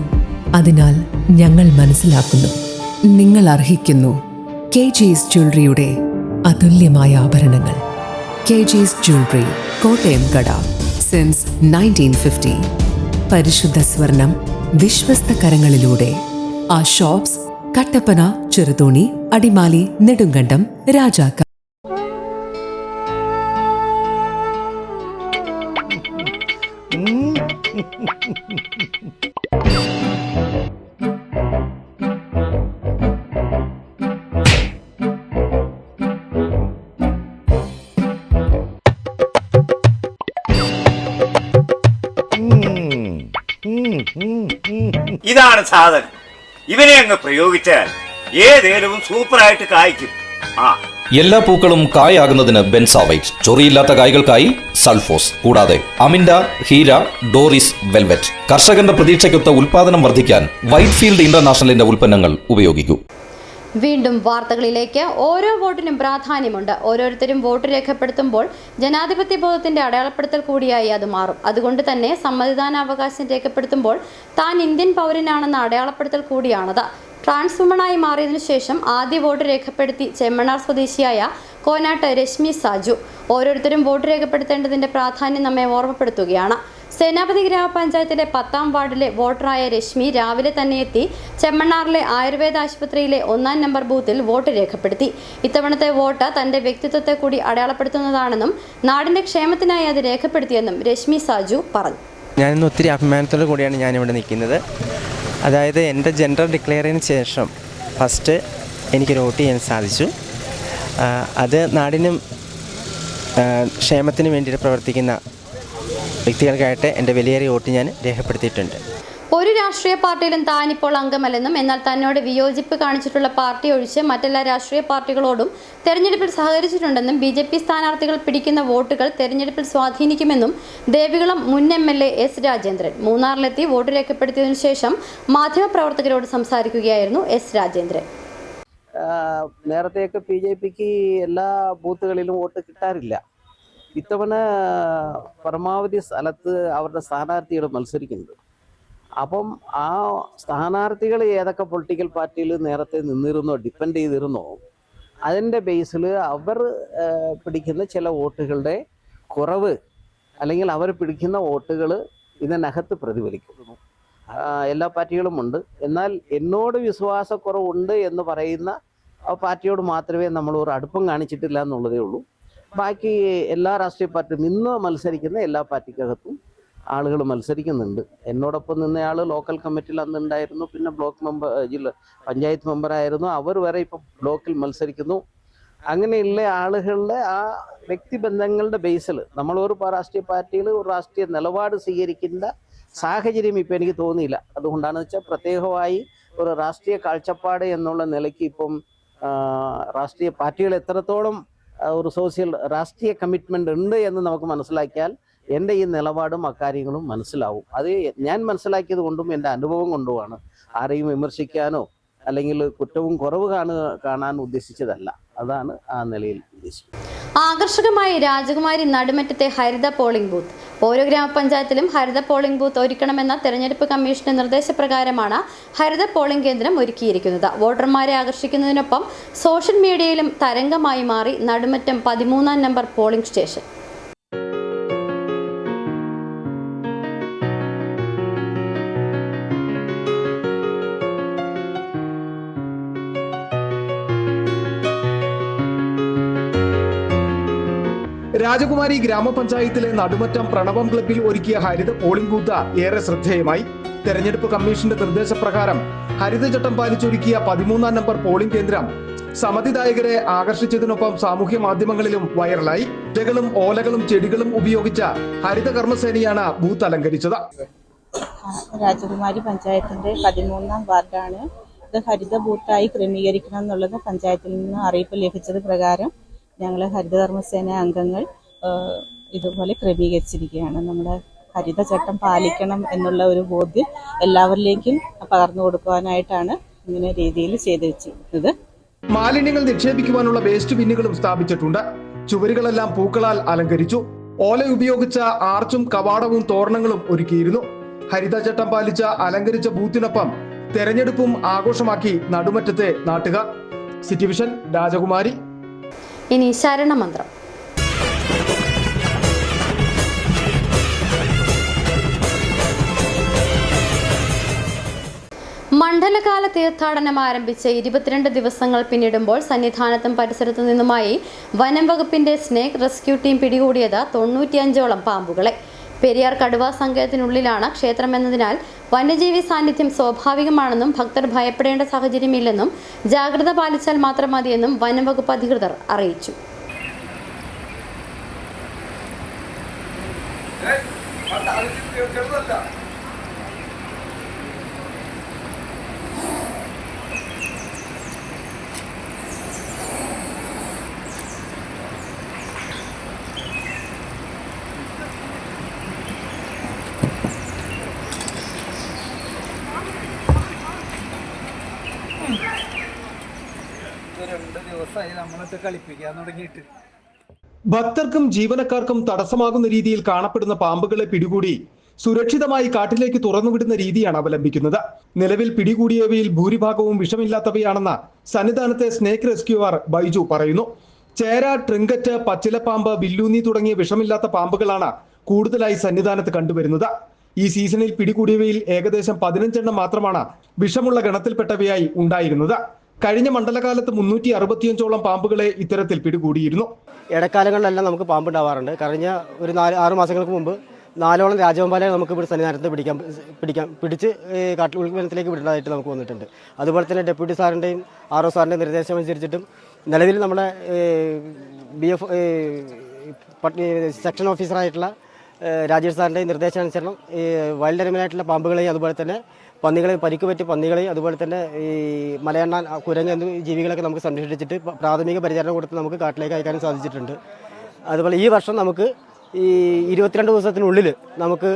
അതിനാൽ ഞങ്ങൾ മനസ്സിലാക്കുന്നു, നിങ്ങൾ അർഹിക്കുന്നു KG's ജ്വല്ലറിയുടെ അതുല്യമായ ആഭരണങ്ങൾ. KG's ജ്വല്ലറി, കോട്ടയം കട, സിൻസ് 1950. പരിശുദ്ധ സ്വർണം വിശ്വസ്ത കരങ്ങളിലൂടെ. ആ ഷോപ്സ് കട്ടപ്പന, ചെറുതോണി, അടിമാലി, നെടുങ്കണ്ടം, രാജാക്കാട്. ഇതാണ് സാധനം. ഇവനെ അങ്ങ് പ്രയോഗിച്ചാൽ ഏതേലവും സൂപ്പറായിട്ട് കായ്ക്കും. എല്ലാ പൂക്കളും കായാകുന്നതിന് ബെൻസാവൈറ്റ്, ചൊറിയില്ലാത്ത കായ്കൾക്കായി സൾഫോസ്, കൂടാതെ അമിൻഡ, ഹീര, ഡോറിസ്, വെൽവെറ്റ്. കർഷകന്റെ പ്രതീക്ഷയ്ക്കൊത്ത ഉൽപാദനം വർദ്ധിക്കാൻ വൈറ്റ്ഫീൽഡ് ഇന്റർനാഷണലിന്റെ ഉൽപ്പന്നങ്ങൾ ഉപയോഗിക്കൂ. വീണ്ടും വാർത്തകളിലേക്ക്. ഓരോ വോട്ടിനും പ്രാധാന്യമുണ്ട്. ഓരോരുത്തരും വോട്ട് രേഖപ്പെടുത്തുമ്പോൾ ജനാധിപത്യ ബോധത്തിന്റെ അടയാളപ്പെടുത്തൽ കൂടിയായി അത് മാറും. അതുകൊണ്ട് തന്നെ സമ്മതിദാനാവകാശം രേഖപ്പെടുത്തുമ്പോൾ താൻ ഇന്ത്യൻ പൗരനാണെന്ന അടയാളപ്പെടുത്തൽ കൂടിയാണത്. ട്രാൻസ് വുമണായി മാറിയതിനു ശേഷം ആദ്യ വോട്ട് രേഖപ്പെടുത്തി ചെമ്മണ്ണാർ സ്വദേശിയായ കോനാട്ട് രശ്മി സാജു. ഓരോരുത്തരും വോട്ട് രേഖപ്പെടുത്തേണ്ടതിന്റെ പ്രാധാന്യം നമ്മെ ഓർമ്മപ്പെടുത്തുകയാണ്. സേനാപതി ഗ്രാമപഞ്ചായത്തിലെ 10ാം വാർഡിലെ വോട്ടറായ രശ്മി രാവിലെ തന്നെ എത്തി ചെമ്മണ്ണാറിലെ ആയുർവേദ ആശുപത്രിയിലെ 1ാം നമ്പർ ബൂത്തിൽ വോട്ട് രേഖപ്പെടുത്തി. ഇത്തവണത്തെ വോട്ട് തന്റെ വ്യക്തിത്വത്തെ കൂടി അടയാളപ്പെടുത്തുന്നതാണെന്നും നാടിന്റെ ക്ഷേമത്തിനായി അത് രേഖപ്പെടുത്തിയെന്നും രശ്മി സാജു പറഞ്ഞു. ഞാനിന്ന് ഒത്തിരി അഭിമാനത്തോടു കൂടിയാണ് ഞാനിവിടെ നിൽക്കുന്നത്. അതായത് എൻ്റെ ജെൻഡർ ഡിക്ലെയർ ചെയ്തതിന് ശേഷം ഫസ്റ്റ് എനിക്കൊരു വോട്ട് ചെയ്യാൻ സാധിച്ചു. അത് നാടിനും ക്ഷേമത്തിനും വേണ്ടിയിട്ട് പ്രവർത്തിക്കുന്ന വ്യക്തികൾക്കായിട്ട് എൻ്റെ വിലയേറിയ വോട്ട് ഞാൻ രേഖപ്പെടുത്തിയിട്ടുണ്ട്. ഒരു രാഷ്ട്രീയ പാർട്ടിയിലും താനിപ്പോൾ അംഗമല്ലെന്നും എന്നാൽ തന്നോട് വിയോജിപ്പ് കാണിച്ചിട്ടുള്ള പാർട്ടി ഒഴിച്ച് മറ്റെല്ലാ രാഷ്ട്രീയ പാർട്ടികളോടും തെരഞ്ഞെടുപ്പിൽ സഹകരിച്ചിട്ടുണ്ടെന്നും BJP സ്ഥാനാർത്ഥികൾ പിടിക്കുന്ന വോട്ടുകൾ തെരഞ്ഞെടുപ്പിൽ സ്വാധീനിക്കുമെന്നും ദേവികുളം മുൻ MLA S രാജേന്ദ്രൻ മൂന്നാറിലെത്തി വോട്ട് രേഖപ്പെടുത്തിയതിനു ശേഷം മാധ്യമപ്രവർത്തകരോട് സംസാരിക്കുകയായിരുന്നു S രാജേന്ദ്രൻ. നേരത്തെയൊക്കെ BJPക്ക് എല്ലാ ബൂത്തുകളിലും വോട്ട് കിട്ടാറില്ല. ഇത്തവണ പരമാവധി സ്ഥലത്ത് അവരുടെ സ്ഥാനാർത്ഥികൾ മത്സരിക്കുന്നുണ്ട്. അപ്പം ആ സ്ഥാനാർത്ഥികൾ ഏതൊക്കെ പൊളിറ്റിക്കൽ പാർട്ടിയിൽ നേരത്തെ നിന്നിരുന്നോ, ഡിപ്പെൻഡ് ചെയ്തിരുന്നോ, അതിൻ്റെ ബേസിൽ അവർ പിടിക്കുന്ന ചില വോട്ടുകളുടെ കുറവ് അല്ലെങ്കിൽ അവർ പിടിക്കുന്ന വോട്ടുകൾ ഇതിനകത്ത് പ്രതിഫലിക്കുന്നു. എല്ലാ പാർട്ടികളുമുണ്ട്. എന്നാൽ എന്നോട് വിശ്വാസക്കുറവുണ്ട് എന്ന് പറയുന്ന ആ പാർട്ടിയോട് മാത്രമേ നമ്മൾ ഒരു അടുപ്പം കാണിച്ചിട്ടില്ല എന്നുള്ളതേ ഉള്ളൂ. ബാക്കി എല്ലാ രാഷ്ട്രീയ പാർട്ടിയും ഇന്ന് മത്സരിക്കുന്ന എല്ലാ പാർട്ടിക്കകത്തും ആളുകൾ മത്സരിക്കുന്നുണ്ട്. എന്നോടൊപ്പം നിന്നയാൾ ലോക്കൽ കമ്മിറ്റിയിൽ അന്നുണ്ടായിരുന്നു, പിന്നെ ബ്ലോക്ക് മെമ്പർ, പഞ്ചായത്ത് മെമ്പറായിരുന്നു. അവർ വരെ ഇപ്പം ബ്ലോക്കിൽ മത്സരിക്കുന്നു. അങ്ങനെയുള്ള ആളുകളുടെ ആ വ്യക്തിബന്ധങ്ങളുടെ ബേസിൽ നമ്മൾ ഒരു രാഷ്ട്രീയ പാർട്ടിയിൽ ഒരു രാഷ്ട്രീയ നിലപാട് സ്വീകരിക്കേണ്ട സാഹചര്യം ഇപ്പം എനിക്ക് തോന്നിയില്ല. അതുകൊണ്ടാണെന്ന് വെച്ചാൽ പ്രത്യേകമായി ഒരു രാഷ്ട്രീയ കാഴ്ചപ്പാട് എന്നുള്ള നിലയ്ക്ക് ഇപ്പം രാഷ്ട്രീയ പാർട്ടികൾ എത്രത്തോളം ഒരു രാഷ്ട്രീയ കമ്മിറ്റ്മെൻ്റ് ഉണ്ട് എന്ന് നമുക്ക് മനസ്സിലാക്കിയാൽ എൻ്റെ ഈ നിലപാടും അക്കാര്യങ്ങളും മനസ്സിലാവും. അത് ഞാൻ മനസ്സിലാക്കിയത് കൊണ്ടും എൻ്റെ അനുഭവം കൊണ്ടുമാണ്. ആരെയും വിമർശിക്കാനോ അല്ലെങ്കിൽ കുറ്റവും കുറവ് കാണാൻ ഉദ്ദേശിച്ചതല്ല. അതാണ് ആ നിലയിൽ ഉദ്ദേശിക്കുന്നത്. ആകർഷകമായി രാജകുമാരി നടുമറ്റത്തെ ഹരിത പോളിംഗ് ബൂത്ത്. ഓരോ ഗ്രാമപഞ്ചായത്തിലും ഹരിത പോളിംഗ് ബൂത്ത് ഒരുക്കണമെന്ന തെരഞ്ഞെടുപ്പ് കമ്മീഷന്റെ നിർദ്ദേശപ്രകാരമാണ് ഹരിത പോളിംഗ് കേന്ദ്രം ഒരുക്കിയിരിക്കുന്നത്. വോട്ടർമാരെ ആകർഷിക്കുന്നതിനൊപ്പം സോഷ്യൽ മീഡിയയിലും തരംഗമായി മാറി നടുമറ്റം 13-ാം നമ്പർ പോളിംഗ് സ്റ്റേഷൻ. രാജകുമാരി ഗ്രാമപഞ്ചായത്തിലെ നടുമറ്റം പ്രണവം ക്ലബ്ബിൽ ഒരുക്കിയ ഹരിത പോളിംഗ് ബൂത്ത് ഏറെ ശ്രദ്ധേയമായി. തെരഞ്ഞെടുപ്പ് കമ്മീഷന്റെ നിർദ്ദേശപ്രകാരം ഹരിതചട്ടം പാലിച്ചൊരുക്കിയ 13-ാം നമ്പർ പോളിംഗ് കേന്ദ്രം സമ്മതിദായകരെ ആകർഷിച്ചതിനൊപ്പം സാമൂഹ്യ മാധ്യമങ്ങളിലും വൈറലായി. ഇലകളും ഓലകളും ചെടികളും ഉപയോഗിച്ച ഹരിത കർമ്മസേനയാണ് ബൂത്ത് അലങ്കരിച്ചത്. രാജകുമാരി പഞ്ചായത്തിന്റെ 13-ാം വാർഡാണ്. ഇത് ഹരിത ബൂത്തായി ക്രമീകരിക്കണം എന്നുള്ളത് പഞ്ചായത്തിൽ നിന്ന് അറിയിപ്പ് ലഭിച്ചത് പ്രകാരം ഞങ്ങൾ ഹരിതകർമ്മസേന അംഗങ്ങൾ ഇതുപോലെ ക്രമീകരിച്ചിരിക്കുകയാണ്. നമ്മുടെ ഹരിതചട്ടം പാലിക്കണം എന്നുള്ള ഒരു ബോധ്യം എല്ലാവരിലേക്കും പകർന്നു കൊടുക്കുവാനായിട്ടാണ് ഇങ്ങനെ രീതിയിൽ ചെയ്തു വെച്ചിരിക്കുന്നത്. മാലിന്യങ്ങൾ നിക്ഷേപിക്കുവാനുള്ള വേസ്റ്റ് ബിന്നുകളും സ്ഥാപിച്ചിട്ടുണ്ട്. ചുവരുകളെല്ലാം പൂക്കളാൽ അലങ്കരിച്ചു. ഓല ഉപയോഗിച്ച ആർച്ചും കവാടവും തോരണങ്ങളും ഒരുക്കിയിരുന്നു. ഹരിതചട്ടം പാലിച്ച അലങ്കരിച്ച ബൂത്തിനൊപ്പം തെരഞ്ഞെടുപ്പും ആഘോഷമാക്കി നടുമറ്റത്തെ നാട്ടുകാർ. സിറ്റി വിഷൻ രാജകുമാരി. ഇനി ശരണമന്ത്രം. മണ്ഡലകാല തീർത്ഥാടനം ആരംഭിച്ച് 22 ദിവസങ്ങൾ പിന്നിടുമ്പോൾ സന്നിധാനത്തും പരിസരത്തു നിന്നുമായി വനം വകുപ്പിന്റെ സ്നേക് റെസ്ക്യൂ ടീം പിടികൂടിയത് 95ഓളം പാമ്പുകളെ. പെരിയാർ കടുവാ സങ്കേതത്തിനുള്ളിലാണ് ക്ഷേത്രമെന്നതിനാൽ വന്യജീവി സാന്നിധ്യം സ്വാഭാവികമാണെന്നും ഭക്തർ ഭയപ്പെടേണ്ട സാഹചര്യമില്ലെന്നും ജാഗ്രത പാലിച്ചാൽ മാത്രം മതിയെന്നും വനം വകുപ്പ് അധികൃതർ അറിയിച്ചു. ഭക്തർക്കും ജീവനക്കാർക്കും തടസ്സമാകുന്ന രീതിയിൽ കാണപ്പെടുന്ന പാമ്പുകളെ പിടികൂടി സുരക്ഷിതമായി കാട്ടിലേക്ക് തുറന്നുവിടുന്ന രീതിയാണ് അവലംബിക്കുന്നത്. നിലവിൽ പിടികൂടിയവയിൽ ഭൂരിഭാഗവും വിഷമില്ലാത്തവയാണെന്ന് സന്നിധാനത്തെ സ്നേക് റെസ്ക്യൂവർ ബൈജു പറയുന്നു. ചേര, ട്രിങ്കറ്റ്, പച്ചിലപ്പാമ്പ്, വില്ലൂന്നി തുടങ്ങിയ വിഷമില്ലാത്ത പാമ്പുകളാണ് കൂടുതലായി സന്നിധാനത്ത് കണ്ടുവരുന്നത്. ഈ സീസണിൽ പിടികൂടിയവയിൽ ഏകദേശം 15 എണ്ണം മാത്രമാണ് വിഷമുള്ള ഗണത്തിൽപ്പെട്ടവയായി ഉണ്ടായിരുന്നത്. കഴിഞ്ഞ മണ്ഡലകാലത്ത് 365ഓളം പാമ്പുകളെ ഇത്തരത്തിൽ പിടികൂടിയിരുന്നു. ഇടക്കാലങ്ങളിലെല്ലാം നമുക്ക് പാമ്പുണ്ടാവാറുണ്ട്. കഴിഞ്ഞ ഒരു 6 മാസങ്ങൾക്ക് മുമ്പ് 4ഓളം രാജവെമ്പാലയെ നമുക്ക് ഇവിടെ സന്നിധാനത്ത് പിടിച്ച് കാട്ടിൽ ഉൾവനത്തിലേക്ക് വിടേണ്ടതായിട്ട് നമുക്ക് വന്നിട്ടുണ്ട്. അതുപോലെ തന്നെ ഡെപ്യൂട്ടി സാറിൻ്റെയും RO സാറിൻ്റെയും നിർദ്ദേശം അനുസരിച്ചിട്ടും നിലവിൽ നമ്മുടെ BF സെക്ഷൻ ഓഫീസറായിട്ടുള്ള രാജേഷ് സാറിൻ്റെ നിർദ്ദേശാനുസരണം വൈൽഡ് അനിമലായിട്ടുള്ള പാമ്പുകളെയും അതുപോലെ തന്നെ പന്നികളെയും പരിക്ക് പറ്റിയ പന്നികളെയും അതുപോലെ തന്നെ ഈ മലയണ്ണാൻ, കുരങ്ങ് എന്നീ ജീവികളൊക്കെ നമുക്ക് സംരക്ഷിച്ചിട്ട് പ്രാഥമിക പരിചരണം കൊടുത്ത് നമുക്ക് കാട്ടിലേക്ക് അയക്കാനും സാധിച്ചിട്ടുണ്ട്. അതുപോലെ ഈ വർഷം നമുക്ക് ഈ 22 ദിവസത്തിനുള്ളിൽ നമുക്ക്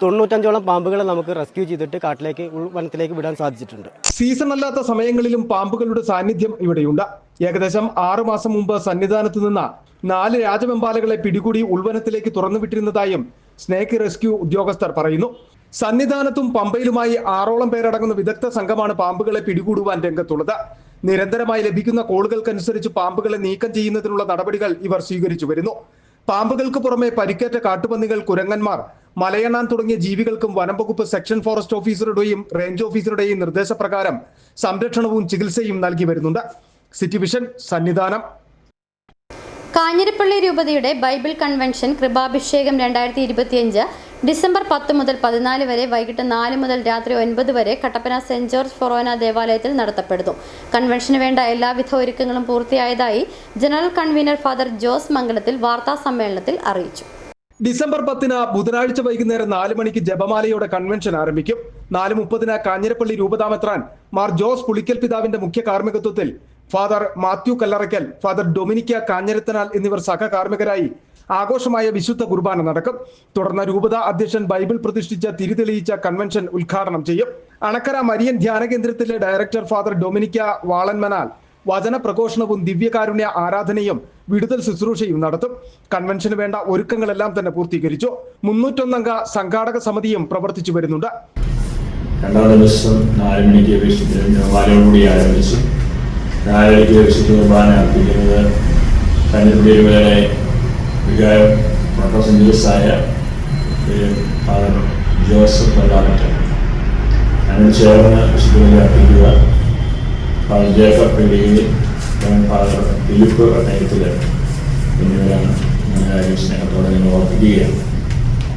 95ഓളം പാമ്പുകളെ നമുക്ക് റെസ്ക്യൂ ചെയ്തിട്ട് കാട്ടിലേക്ക് വനത്തിലേക്ക് വിടാൻ സാധിച്ചിട്ടുണ്ട്. സീസൺ അല്ലാത്ത സമയങ്ങളിലും പാമ്പുകളുടെ സാന്നിധ്യം ഇവിടെയുണ്ട്. ഏകദേശം 6 മാസം മുമ്പ് സന്നിധാനത്ത് നിന്ന് 4 രാജവെമ്പാലകളെ പിടികൂടി ഉൾവനത്തിലേക്ക് തുറന്നുവിട്ടിരുന്നതായും സ്നേക് റെസ്ക്യൂ ഉദ്യോഗസ്ഥർ പറയുന്നു. സന്നിധാനത്തും പമ്പയിലുമായി 6ഓളം പേരടങ്ങുന്ന വിദഗ്ധ സംഘമാണ് പാമ്പുകളെ പിടികൂടുവാൻ രംഗത്തുള്ളത്. നിരന്തരമായി ലഭിക്കുന്ന കോളുകൾക്കനുസരിച്ച് പാമ്പുകളെ നീക്കം ചെയ്യുന്നതിനുള്ള നടപടികൾ ഇവർ സ്വീകരിച്ചു വരുന്നു. പാമ്പുകൾക്ക് പുറമെ പരിക്കേറ്റ കാട്ടുപന്നികൾ, കുരങ്ങന്മാർ, മലയണ്ണാൻ തുടങ്ങിയ ജീവികൾക്കും വനം വകുപ്പ് സെക്ഷൻ ഫോറസ്റ്റ് ഓഫീസറുടെയും റേഞ്ച് ഓഫീസറുടെയും നിർദ്ദേശപ്രകാരം സംരക്ഷണവും ചികിത്സയും നൽകി വരുന്നുണ്ട്. City vision Sannidhanam. കാഞ്ഞിരപ്പള്ളി രൂപതയുടെ ബൈബിൾ കൺവെൻഷൻ കൃപാഭിഷേകം 2025 ഡിസംബർ 10 മുതൽ 14 വരെ വൈകിട്ട് 4 മുതൽ രാത്രി 9 വരെ കട്ടപ്പന സെന്റ് ജോർജ് ഫൊറോന ദേവാലയത്തിൽ നടത്തപ്പെടുന്നു. കൺവെൻഷന് വേണ്ട എല്ലാവിധ ഒരുക്കങ്ങളും പൂർത്തിയായതായി ജനറൽ കൺവീനർ ഫാദർ ജോസ് മംഗലത്തിൽ വാർത്താ സമ്മേളനത്തിൽ അറിയിച്ചു. ഡിസംബർ 10 ബുധനാഴ്ച വൈകുന്നേരം 4 മണിക്ക് ജപമാലയോടെ കൺവെൻഷൻ ആരംഭിക്കും. 4:30 കാഞ്ഞിരപ്പള്ളി രൂപതാമെത്രാൻ മാർ ജോസ് പുളിക്കൽ പിതാവിന്റെ മുഖ്യ കാർമ്മികത്വത്തിൽ ഫാദർ മാത്യു കല്ലറയ്ക്കൽ, ഫാദർ ഡൊമിനിക്ക കാഞ്ഞിരത്തനാൽ എന്നിവർ സഹകാർമ്മികരായി ആഘോഷമായ വിശുദ്ധ കുർബാന നടക്കും. തുടർന്ന് രൂപത അധ്യക്ഷൻ ബൈബിൾ പ്രതിഷ്ഠിച്ച തിരിതെളിയിച്ച കൺവെൻഷൻ ഉദ്ഘാടനം ചെയ്യും. അണക്കര മരിയൻ ധ്യാന കേന്ദ്രത്തിലെ ഡയറക്ടർ ഫാദർ ഡൊമിനിക്ക വാളന്മനാൽ വചന പ്രഘോഷണവും ദിവ്യകാരുണ്യ ആരാധനയും വിടുതൽ ശുശ്രൂഷയും നടത്തും. കൺവെൻഷന് വേണ്ട ഒരുക്കങ്ങളെല്ലാം തന്നെ പൂർത്തീകരിച്ചു. 301 അംഗ സംഘാടക സമിതിയും പ്രവർത്തിച്ചു വരുന്നുണ്ട്. രണ്ടാം ദിവസം 4 മണിക്ക് വിശുദ്ധ കുർബാനയോടുകൂടി ആരംഭിച്ചു. 4 മണിക്ക് വിശുദ്ധ കുർബാന അർപ്പിക്കുന്നത് കന്യാകുമാരിയിലെ വികാരം പ്രൊഫസർ ഫാദർ ജോസഫ് പല്ലാമറ്റൻ. അതിനോട് ചേർന്ന് വിശുദ്ധ കുർബാന അർപ്പിക്കുക ഫാദർ ജേക്കബ് പെടിയിൽ, ഫാദർ ഫിലിപ്പ് നയത്തിൽ എന്നിവരാണ് സ്നേഹത്തോടെ നിങ്ങൾ ഓർപ്പിക്കുകയാണ്.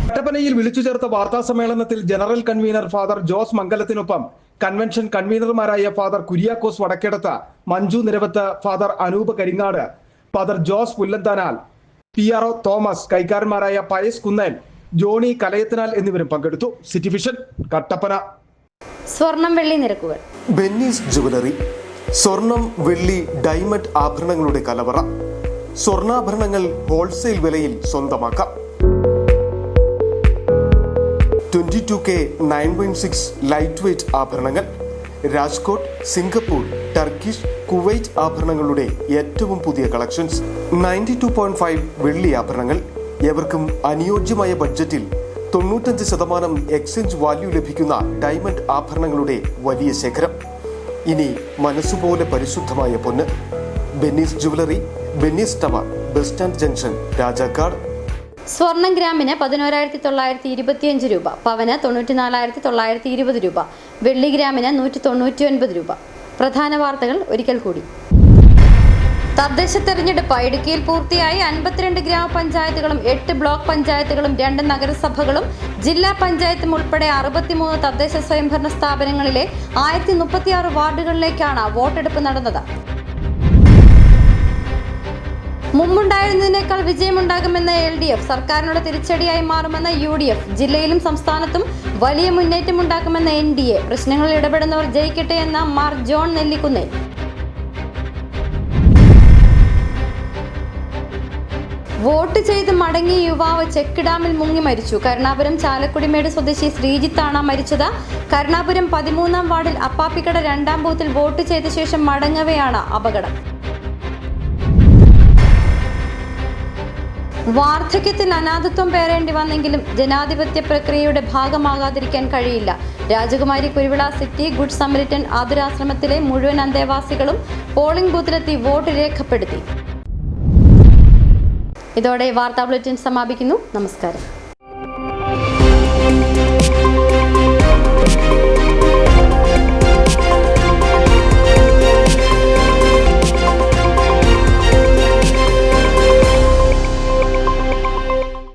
കട്ടപ്പനയിൽ വിളിച്ചു ചേർത്ത വാർത്താ സമ്മേളനത്തിൽ ജനറൽ കൺവീനർ ഫാദർ ജോസ് മംഗലത്തിനൊപ്പം കൺവെൻഷൻ കൺവീനർമാരായ father Kuriakose Vadakkedath, Manju Niravath, father Anoop Karingad, father Jose Pullanthanal, PRO Thomas, കൈക്കാരന്മാരായ പയസ് കുന്നേൽ, ജോണി കലയത്തിനാൽ എന്നിവരും പങ്കെടുത്തു. City vision, Kattappana. സ്വർണം വെള്ളി നിരക്കുകൾ. ബെന്നീസ് ജുവലറി സ്വർണം, വെള്ളി, ഡയമണ്ട് ആഭരണങ്ങളുടെ കലവറ. സ്വർണ്ണാഭരണങ്ങൾ ഹോൾസെയിൽ വിലയിൽ സ്വന്തമാക്കാം. 22K 9.6 ലൈറ്റ് വെയ്റ്റ് ആഭരണങ്ങൾ. രാജ്കോട്ട്, സിംഗപ്പൂർ, ടർക്കിഷ്, കുവൈറ്റ് ആഭരണങ്ങളുടെ ഏറ്റവും പുതിയ കളക്ഷൻസ്. 92.5 വെള്ളി ആഭരണങ്ങൾ. ഏവർക്കും അനുയോജ്യമായ ബഡ്ജറ്റിൽ 95% എക്സ്ചേഞ്ച് വാല്യൂ ലഭിക്കുന്ന ഡയമണ്ട് ആഭരണങ്ങളുടെ വലിയ ശേഖരം. ഇനി മനസ്സുപോലെ പരിശുദ്ധമായ പൊന്ന്. Benny's jewellery, Benny's tower, bus stand junction, Rajakkad. സ്വർണം ഗ്രാമിന് 11,925 രൂപ, പവന് 94,920 രൂപ, വെള്ളി ഗ്രാമിന് 199 രൂപ. പ്രധാന വാർത്തകൾ ഒരിക്കൽ കൂടി. തദ്ദേശ തെരഞ്ഞെടുപ്പ് ഇടുക്കിയിൽ പൂർത്തിയായി. 52 ഗ്രാമപഞ്ചായത്തുകളും 8 ബ്ലോക്ക് പഞ്ചായത്തുകളും 2 നഗരസഭകളും ജില്ലാ പഞ്ചായത്തും ഉൾപ്പെടെ 63 തദ്ദേശ സ്വയംഭരണ സ്ഥാപനങ്ങളിലെ 1036 വാർഡുകളിലേക്കാണ് വോട്ടെടുപ്പ് നടന്നത്. മുമ്പുണ്ടായിരുന്നതിനേക്കാൾ വിജയമുണ്ടാകുമെന്ന LDF, സർക്കാരിനുള്ള തിരിച്ചടിയായി മാറുമെന്ന UDF, ജില്ലയിലും സംസ്ഥാനത്തും വലിയ മുന്നേറ്റമുണ്ടാക്കുമെന്ന NDA, പ്രശ്നങ്ങളിൽ ഇടപെടുന്നവർ ജയിക്കട്ടെ എന്ന മാർ ജോൺ നെല്ലിക്കുന്നേൽ. വോട്ട് ചെയ്ത് മടങ്ങിയ യുവാവ് ചെക്ക് ഡാമിൽ മുങ്ങി മരിച്ചു. കരുണാപുരം ചാലക്കുടിമേട് സ്വദേശി ശ്രീജിത്താണ് മരിച്ചത്. കരുണാപുരം 13-ാം വാർഡിൽ അപ്പാപ്പിക്കട 2-ാം ബൂത്തിൽ വോട്ട് ചെയ്ത ശേഷം മടങ്ങവെയാണ് അപകടം. വാർദ്ധക്യത്തിൽ അനാഥത്വം പേറേണ്ടി വന്നെങ്കിലും ജനാധിപത്യ പ്രക്രിയയുടെ ഭാഗമാകാതിരിക്കാൻ കഴിയില്ല. രാജകുമാരി കുരുവിള സിറ്റി ഗുഡ് സമരിറ്റൻ ആതുരാശ്രമത്തിലെ മുഴുവൻ അന്തേവാസികളും പോളിംഗ് ബൂത്തിലെത്തി വോട്ട് രേഖപ്പെടുത്തി. ഇതോടെ വാർത്താ ബുള്ളറ്റിൻ സമാപിക്കുന്നു. നമസ്കാരം.